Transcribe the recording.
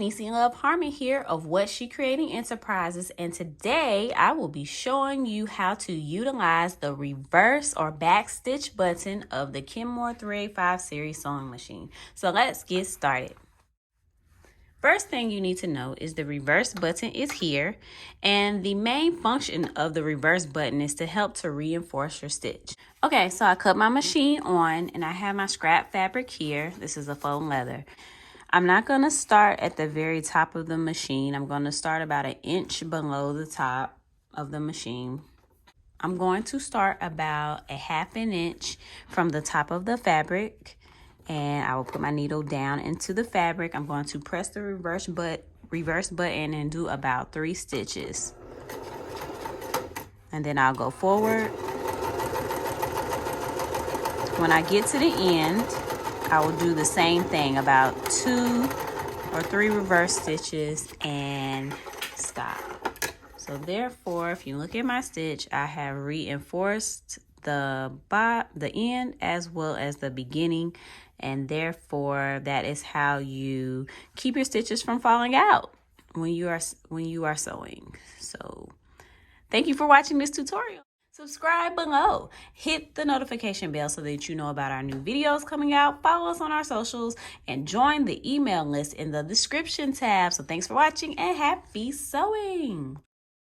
Neci Love Harmon here of Whatsshecreating Enterprises, and today I will be showing you how to utilize the reverse or backstitch button of the Kenmore 385 series sewing machine. So let's get started. First thing you need to know is the reverse button is here, and the main function of the reverse button is to help to reinforce your stitch. Okay, so I cut my machine on and I have my scrap fabric here. This is a faux leather. I'm not going to start at the very top of the machine. I'm going to start about an inch below the top of the machine. I'm going to start about a half an inch from the top of the fabric, and I will put my needle down into the fabric. I'm going to press the reverse button and do about 3 stitches. And then I'll go forward. When I get to the end, I will do the same thing, about 2 or 3 reverse stitches and stop. So therefore, if you look at my stitch, I have reinforced the end as well as the beginning, and therefore that is how you keep your stitches from falling out when you are sewing. So thank you for watching this tutorial. Subscribe below, hit the notification bell so that you know about our new videos coming out, follow us on our socials, and join the email list in the description tab. So thanks for watching and happy sewing!